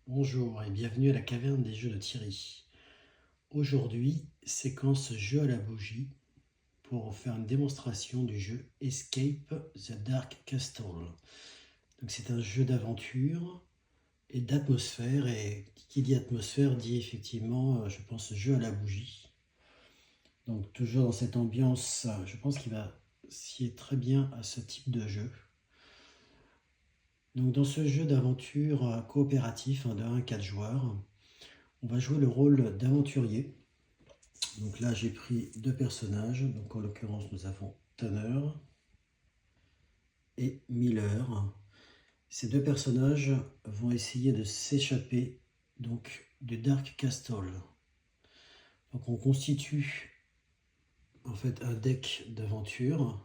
Bonjour et bienvenue à la caverne des jeux de Thierry. Aujourd'hui, séquence jeu à la bougie pour faire une démonstration du jeu Escape the Dark Castle. Donc c'est un jeu d'aventure et d'atmosphère, et qui dit atmosphère dit effectivement, je pense, jeu à la bougie. Donc toujours dans cette ambiance, je pense qu'il va scier très bien à ce type de jeu. Donc dans ce jeu d'aventure coopératif de 1 à 4 joueurs, on va jouer le rôle d'aventurier. Donc là, j'ai pris deux personnages. Donc en l'occurrence, nous avons Tanner et Miller. Ces deux personnages vont essayer de s'échapper donc du Dark Castle. Donc on constitue en fait un deck d'aventure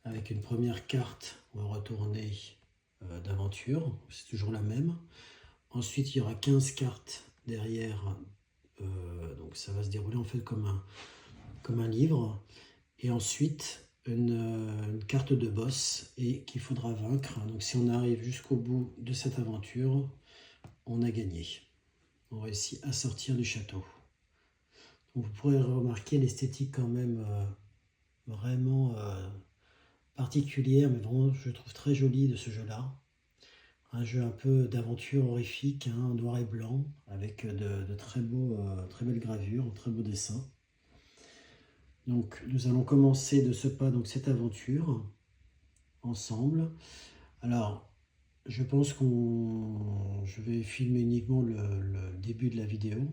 avec une première carte. On va retourner d'aventure. C'est toujours la même. Ensuite, il y aura 15 cartes derrière. Donc ça va se dérouler en fait comme un livre. Et ensuite, une carte de boss et qu'il faudra vaincre. Donc si on arrive jusqu'au bout de cette aventure, on a gagné. On réussit à sortir du château. Donc vous pourrez remarquer l'esthétique quand même vraiment particulière, mais vraiment je trouve très jolie de ce jeu-là. Un jeu un peu d'aventure horrifique, en noir et blanc, avec de très belles gravures, très beaux dessins. Donc nous allons commencer de ce pas donc cette aventure ensemble. Alors je pense je vais filmer uniquement le début de la vidéo,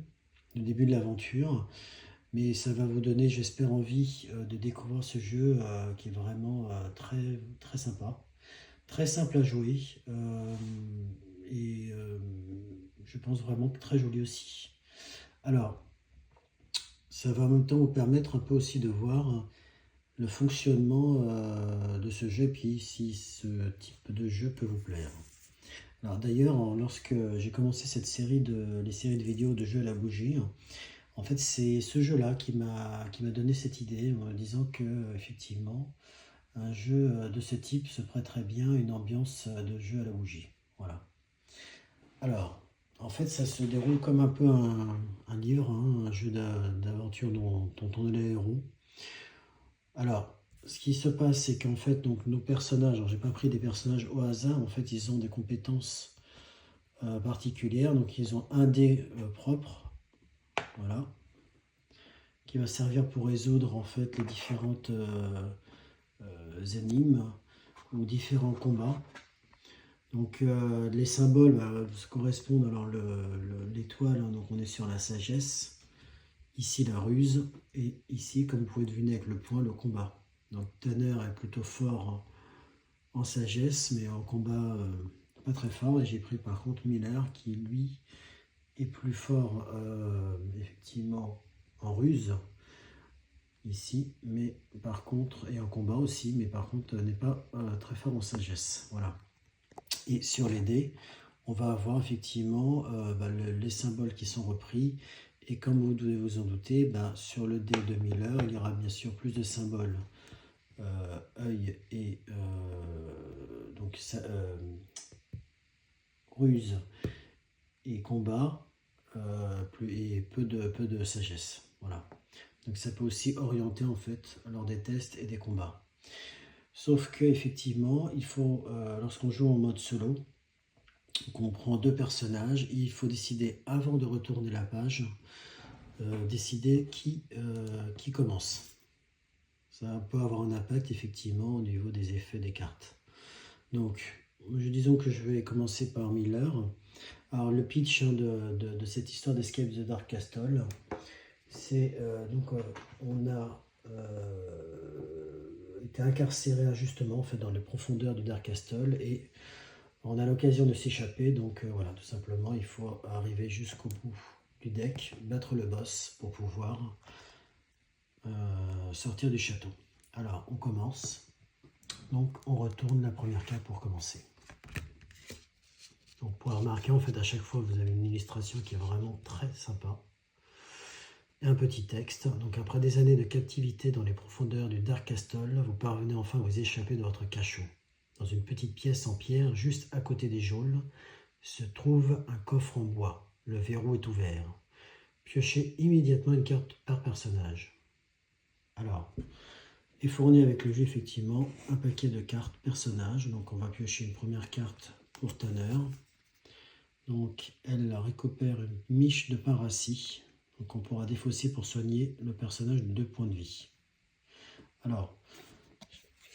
le début de l'aventure, mais ça va vous donner, j'espère, envie de découvrir ce jeu qui est vraiment très, très sympa, très simple à jouer et je pense vraiment très joli aussi. Alors, ça va en même temps vous permettre un peu aussi de voir le fonctionnement de ce jeu, puis si ce type de jeu peut vous plaire. Alors d'ailleurs, lorsque j'ai commencé les séries de vidéos de jeux à la bougie, en fait c'est ce jeu-là qui m'a donné cette idée en me disant que effectivement un jeu de ce type se prêterait bien à une ambiance de jeu à la bougie. Voilà. Alors, en fait ça se déroule comme un peu un livre, un jeu d'aventure dont on est les héros. Alors, ce qui se passe, c'est qu'en fait, donc, nos personnages, alors j'ai pas pris des personnages au hasard, en fait, ils ont des compétences particulières. Donc, ils ont un dé propre, voilà, qui va servir pour résoudre en fait les différentes énigmes ou différents combats. Donc, les symboles correspondent, alors l'étoile, donc on est sur la sagesse, ici la ruse, et ici, comme vous pouvez deviner avec le point, le combat. Donc Tanner est plutôt fort en sagesse, mais en combat pas très fort. Et j'ai pris par contre Miller qui lui est plus fort effectivement en ruse ici, mais par contre, et en combat aussi, mais par contre n'est pas très fort en sagesse. Voilà. Et sur les dés, on va avoir effectivement les symboles qui sont repris. Et comme vous devez vous en douter, sur le dé de Miller, il y aura bien sûr plus de symboles œil et donc ruse et combat et peu de sagesse. Voilà. Donc ça peut aussi orienter en fait lors des tests et des combats. Sauf que effectivement, il faut lorsqu'on joue en mode solo, qu'on prend deux personnages, il faut décider avant de retourner la page, décider qui commence. Ça peut avoir un impact effectivement au niveau des effets des cartes. Donc, disons que je vais commencer par Miller. Alors, le pitch de cette histoire d'Escape the Dark Castle, c'est on a été incarcéré injustement en fait, dans les profondeurs du Dark Castle et on a l'occasion de s'échapper. Donc, voilà, tout simplement, il faut arriver jusqu'au bout du deck, battre le boss pour pouvoir sortir du château. Alors, on commence. Donc, on retourne la première carte pour commencer. Donc, vous pourrez remarquer, en fait, à chaque fois, vous avez une illustration qui est vraiment très sympa. Et un petit texte. Donc, après des années de captivité dans les profondeurs du Dark Castle, vous parvenez enfin à vous échapper de votre cachot. Dans une petite pièce en pierre, juste à côté des geôles, se trouve un coffre en bois. Le verrou est ouvert. Piochez immédiatement une carte par personnage. Alors, est fourni avec le jeu effectivement un paquet de cartes personnages. Donc on va piocher une première carte pour Tanner. Donc elle récupère une miche de Paracy. Donc on pourra défausser pour soigner le personnage de 2 points de vie. Alors,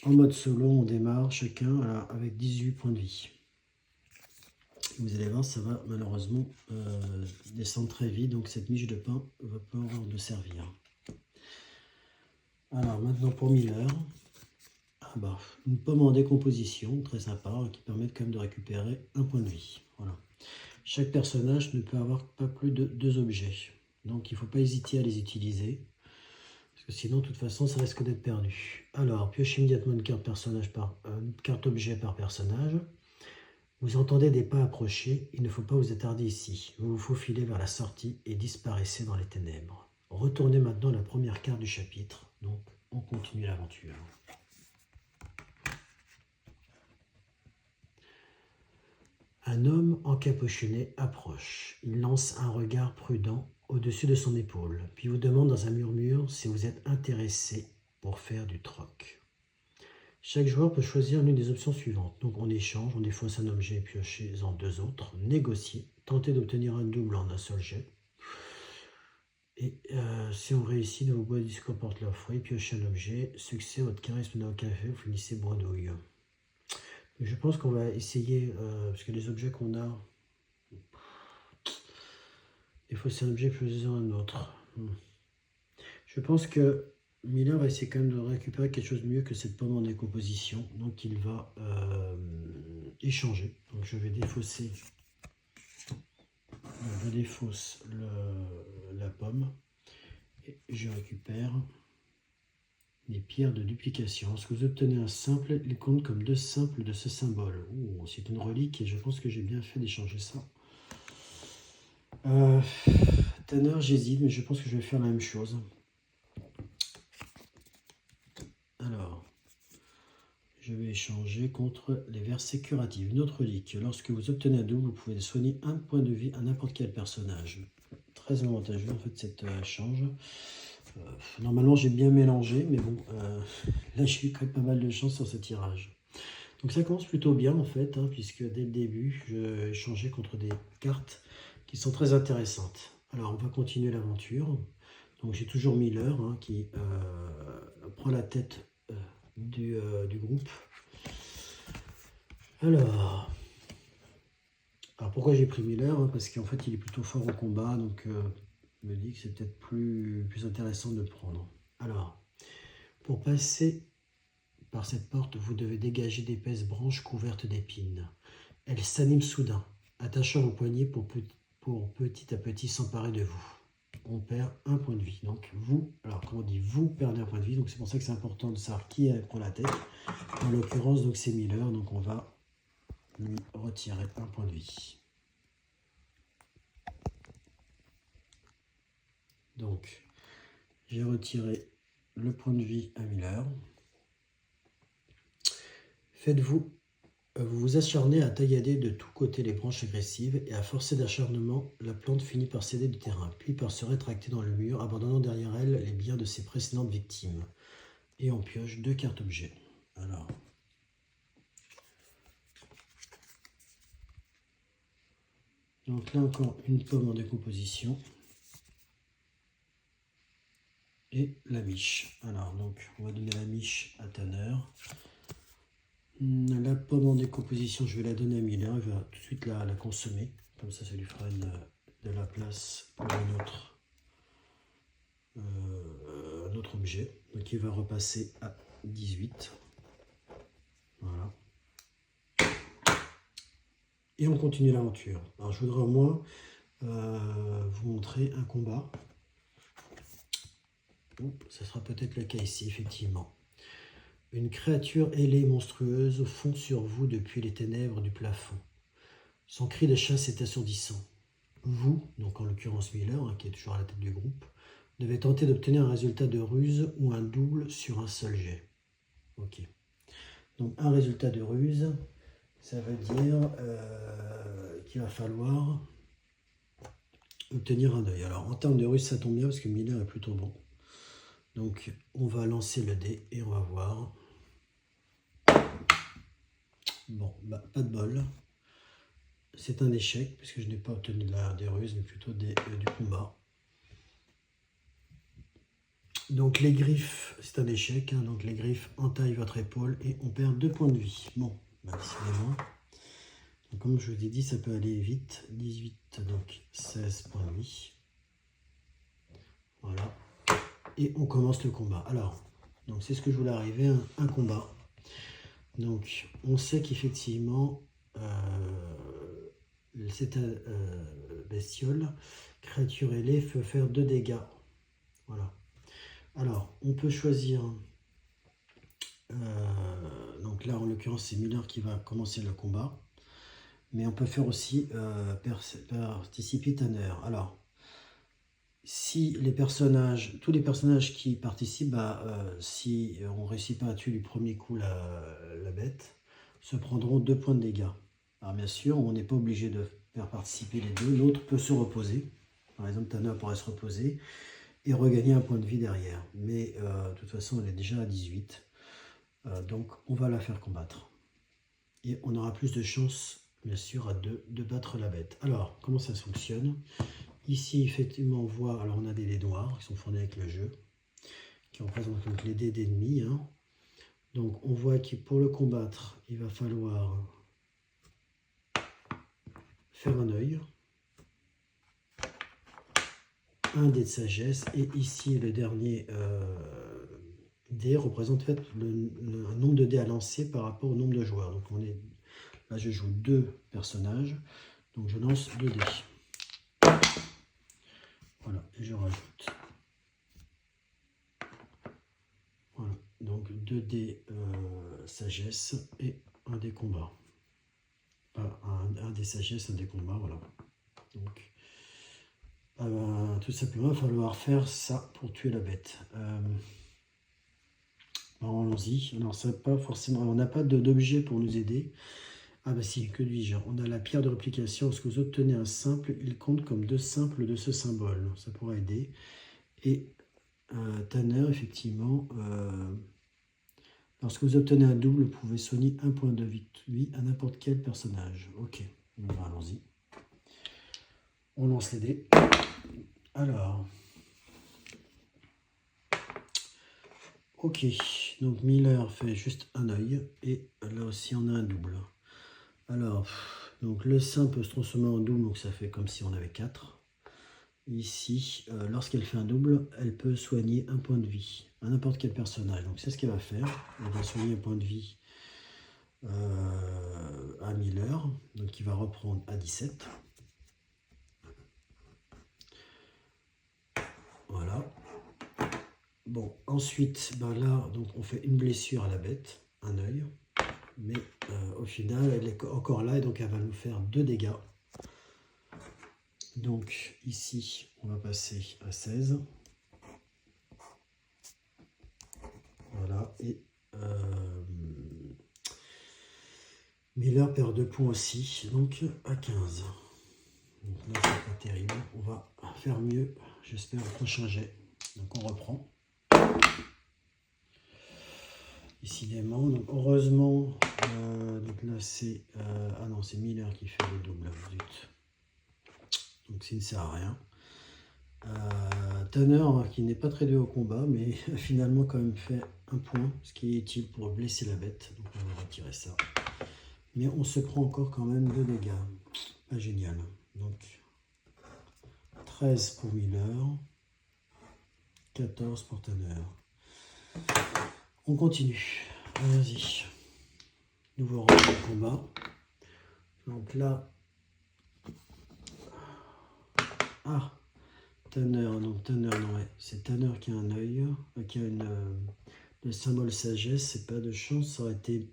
en mode solo, on démarre chacun avec 18 points de vie. Vous allez voir, ça va malheureusement descendre très vite, donc cette miche de pain va pas avoir de servir. Alors maintenant pour Miller, une pomme en décomposition, très sympa, qui permet quand même de récupérer un point de vie. Voilà. Chaque personnage ne peut avoir pas plus de 2 objets, donc il ne faut pas hésiter à les utiliser, parce que sinon de toute façon ça risque d'être perdu. Alors, piochez immédiatement une carte objet par personnage. Vous entendez des pas approcher, il ne faut pas vous attarder ici. Vous vous faufilez vers la sortie et disparaissez dans les ténèbres. Retournez maintenant à la première carte du chapitre, donc on continue l'aventure. Un homme encapuchonné approche. Il lance un regard prudent au-dessus de son épaule, puis vous demande dans un murmure si vous êtes intéressé pour faire du troc. Chaque joueur peut choisir l'une des options suivantes. Donc on échange, on défausse un objet et piochez-en 2 autres. Négocier, tenter d'obtenir un double en un seul jet. Et si on réussit, de vos bois disques comportent leur fruit, piochez un objet. Succès, votre charisme dans le café, vous finissez bredouille. Je pense qu'on va essayer, parce que les objets qu'on a, défausser un objet, piochez-en un autre. Je pense que Miller va essayer quand même de récupérer quelque chose de mieux que cette pomme en décomposition. Donc il va échanger. Donc je vais défausser. Je défausse la pomme. Et je récupère des pierres de duplication. Lorsque vous obtenez un simple, il compte comme 2 simples de ce symbole. C'est une relique et je pense que j'ai bien fait d'échanger ça. Tanner, j'hésite, mais je pense que je vais faire la même chose. Alors, je vais échanger contre les versets curatifs. Une autre relique. Lorsque vous obtenez un double, vous pouvez soigner un point de vie à n'importe quel personnage. Très avantageux en fait cet échange. Normalement j'ai bien mélangé, mais bon, là j'ai eu quand même pas mal de chance sur ce tirage. Donc ça commence plutôt bien en fait, puisque dès le début, je échangeais contre des cartes qui sont très intéressantes. Alors on va continuer l'aventure. Donc j'ai toujours Miller qui prend la tête du groupe. Alors pourquoi j'ai pris Miller, parce qu'en fait il est plutôt fort au combat, donc je me dis que c'est peut-être plus intéressant de le prendre. Alors, pour passer par cette porte, vous devez dégager d'épaisses branches couvertes d'épines. Elles s'animent soudain, attachant vos poignets pour petit à petit s'emparer de vous. On perd un point de vie. Donc vous, alors quand on dit vous perdez un point de vie, donc c'est pour ça que c'est important de savoir qui prend la tête. En l'occurrence, donc c'est Miller, donc on va lui retirer un point de vie. Donc, j'ai retiré le point de vie à Miller. Vous vous acharnez à taillader de tous côtés les branches agressives et à forcer d'acharnement, la plante finit par céder du terrain, puis par se rétracter dans le mur, abandonnant derrière elle les biens de ses précédentes victimes. Et on pioche 2 cartes objets. Alors, donc là encore une pomme en décomposition. Et la miche. Alors donc on va donner la miche à Tanner. La pomme en décomposition, je vais la donner à Miller. Il va tout de suite la consommer. Comme ça lui fera de la place pour un autre objet. Donc il va repasser à 18. Voilà. Et on continue l'aventure. Alors je voudrais au moins vous montrer un combat. Ça sera peut-être le cas ici, effectivement. Une créature ailée et monstrueuse fond sur vous depuis les ténèbres du plafond. Son cri de chasse est assourdissant. Vous, donc en l'occurrence Miller, qui est toujours à la tête du groupe, devez tenter d'obtenir un résultat de ruse ou un double sur un seul jet. Ok. Donc un résultat de ruse, Ça veut dire qu'il va falloir obtenir un œil. Alors en termes de russe, ça tombe bien parce que Miller est plutôt bon. Donc on va lancer le dé et on va voir. Bon, bah, pas de bol. C'est un échec puisque je n'ai pas obtenu des ruses, mais plutôt du combat. Donc les griffes, c'est un échec. Hein, donc les griffes entaillent votre épaule et on perd 2 points de vie. Bon, bah, décidément. Donc, comme je vous ai dit, ça peut aller vite. 18, donc 16 points de vie. Voilà. Et on commence le combat. Alors, donc c'est ce que je voulais arriver, un combat. Donc on sait qu'effectivement, cette bestiole, créature ailée, peut faire 2 dégâts. Voilà. Alors, on peut choisir... donc là, en l'occurrence, c'est Miller qui va commencer le combat. Mais on peut faire aussi participer Tanner. Alors, si les personnages, tous les personnages qui participent, si on ne réussit pas à tuer du premier coup la bête, se prendront 2 points de dégâts. Alors bien sûr, on n'est pas obligé de faire participer les deux. L'autre peut se reposer. Par exemple, Tanner pourrait se reposer et regagner un point de vie derrière. Mais de toute façon, elle est déjà à 18. Donc, on va la faire combattre. Et on aura plus de chances, bien sûr, à 2 de battre la bête. Alors, comment ça fonctionne ? Ici, effectivement, on voit, alors on a des dés noirs qui sont fournis avec le jeu, qui représentent donc les dés d'ennemis. Hein. Donc, on voit que pour le combattre, il va falloir faire un œil, un dé de sagesse, et ici, le dernier dé représente en fait un nombre de dés à lancer par rapport au nombre de joueurs. Donc, là, je joue 2 personnages, donc je lance 2 dés. Voilà, et je rajoute. Voilà, donc 2 dés sagesse et un dé combat. Un dé sagesse, un dé combat, voilà. Donc, tout simplement, il va falloir faire ça pour tuer la bête. Allons-y. Alors, ça pas forcément. On n'a pas d'objet pour nous aider. Ah bah si, que dis-je. On a la pierre de réplication. Lorsque vous obtenez un simple, il compte comme 2 simples de ce symbole. Ça pourra aider. Et Tanner, effectivement, lorsque vous obtenez un double, vous pouvez soigner un point de vie à n'importe quel personnage. Ok, bon, allons-y. On lance les dés. Alors, ok, donc Miller fait juste un œil. Et là aussi, on a un double. Alors, donc le simple peut se transformer en double, donc ça fait comme si on avait 4. Ici, lorsqu'elle fait un double, elle peut soigner un point de vie à n'importe quel personnage. Donc c'est ce qu'elle va faire. Elle va soigner un point de vie à Miller, donc il va reprendre à 17. Voilà. Bon, ensuite, là, donc on fait une blessure à la bête, un œil. Mais au final, elle est encore là et donc elle va nous faire 2 dégâts. Donc ici, on va passer à 16. Voilà, et Miller perd 2 points aussi, donc à 15. Donc là, c'est pas terrible. On va faire mieux, j'espère, au prochain jet. Donc on reprend. Décidément, donc heureusement, donc là c'est... ah non, c'est Miller qui fait le double, zut. Donc ça ne sert à rien. Tanner, qui n'est pas très doué au combat, mais finalement quand même fait un point, ce qui est utile pour blesser la bête. Donc on va retirer ça. Mais on se prend encore quand même 2 dégâts. Pas génial. Donc 13 pour Miller, 14 pour Tanner. On continue. Allons-y. Nouveau round de combat. Donc là... Ah, Tanner, donc Tanner, non, ouais. C'est Tanner qui a un œil, qui a le symbole sagesse, c'est pas de chance, ça aurait été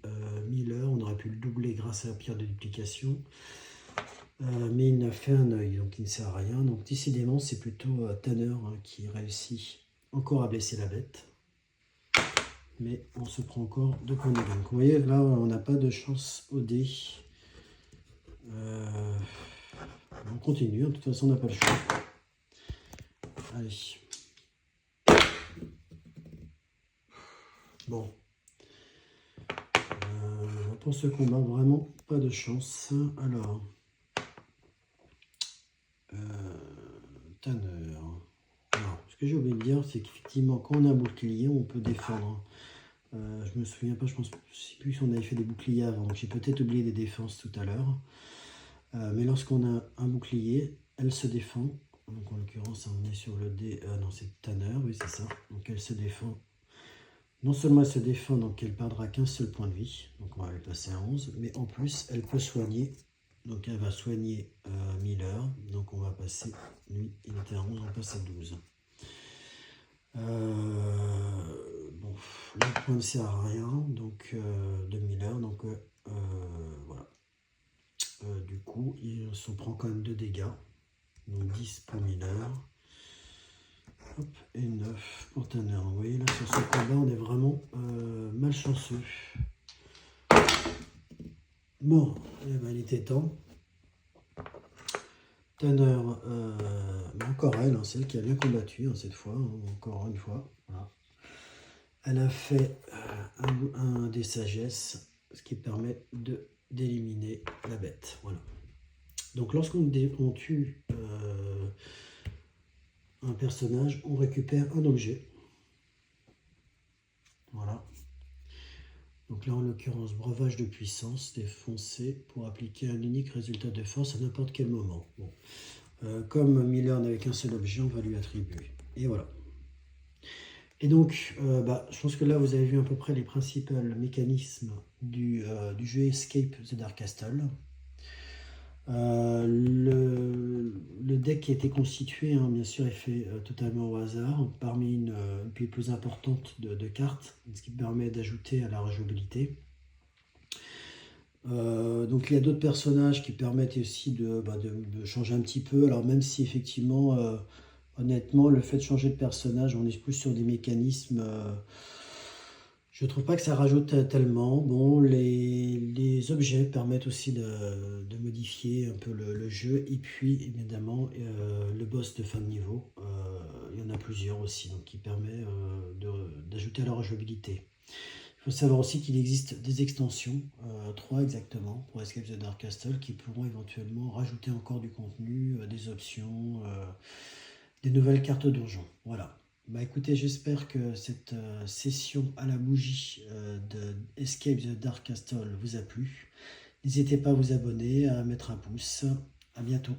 Miller, on aurait pu le doubler grâce à la pierre de duplication, mais il n'a fait un œil, donc il ne sert à rien, donc décidément c'est plutôt Tanner qui réussit encore à blesser la bête. mais on se prend encore 2 points de gain. Donc vous voyez, là, on n'a pas de chance au dé. On continue, de toute façon, on n'a pas le choix. Allez. Bon. Pour ce combat, vraiment pas de chance. Alors. Tanner. Alors, ce que j'ai oublié de dire, c'est qu'effectivement, quand on a un bouclier, on peut défendre. Je me souviens pas, je sais plus si on avait fait des boucliers avant, donc j'ai peut-être oublié des défenses tout à l'heure. Mais lorsqu'on a un bouclier, elle se défend. Donc en l'occurrence, on est sur le dé. Non, c'est Tanner, oui, c'est ça. Donc elle se défend. Non seulement elle se défend, donc elle perdra qu'un seul point de vie. Donc on va lui passer à 11. Mais en plus, elle peut soigner. Donc elle va soigner Miller. Donc on va passer. Lui, il était à 11, on passe à 12. Bon, le point ne sert à rien. Donc de Miller. Donc voilà. Du coup, il s'en prend quand même 2 dégâts. Donc 10 pour Miller. Hop, et 9 pour Tanner. Vous voyez, là, sur ce combat, on est vraiment malchanceux. Bon, eh ben, il était temps. Tanner, encore elle, hein, celle qui a bien combattu, hein, cette fois, hein, encore une fois. Voilà. Elle a fait un des sagesses, ce qui permet d'éliminer la bête. Voilà. Donc lorsqu'on tue un personnage, on récupère un objet. Voilà. Donc là, en l'occurrence, breuvage de puissance défoncé pour appliquer un unique résultat de force à n'importe quel moment. Bon. Comme Miller n'avait qu'un seul objet, on va lui attribuer. Et voilà. Et donc, je pense que là, vous avez vu à peu près les principaux mécanismes du jeu Escape the Dark Castle. Le deck qui a été constitué, hein, bien sûr, est fait totalement au hasard, parmi une pile plus importante de cartes, ce qui permet d'ajouter à la rejouabilité. Donc il y a d'autres personnages qui permettent aussi de changer un petit peu. Alors même si effectivement, honnêtement, le fait de changer de personnage, on est plus sur des mécanismes. Je trouve pas que ça rajoute tellement. Bon, les objets permettent aussi de modifier un peu le jeu. Et puis, évidemment, le boss de fin de niveau, il y en a plusieurs aussi, donc qui permet d'ajouter à la rejouabilité. Il faut savoir aussi qu'il existe des extensions, 3 exactement, pour Escape the Dark Castle, qui pourront éventuellement rajouter encore du contenu, des options, des nouvelles cartes donjon. Voilà. Bah écoutez, j'espère que cette session à la bougie de Escape the Dark Castle vous a plu. N'hésitez pas à vous abonner, à mettre un pouce. À bientôt.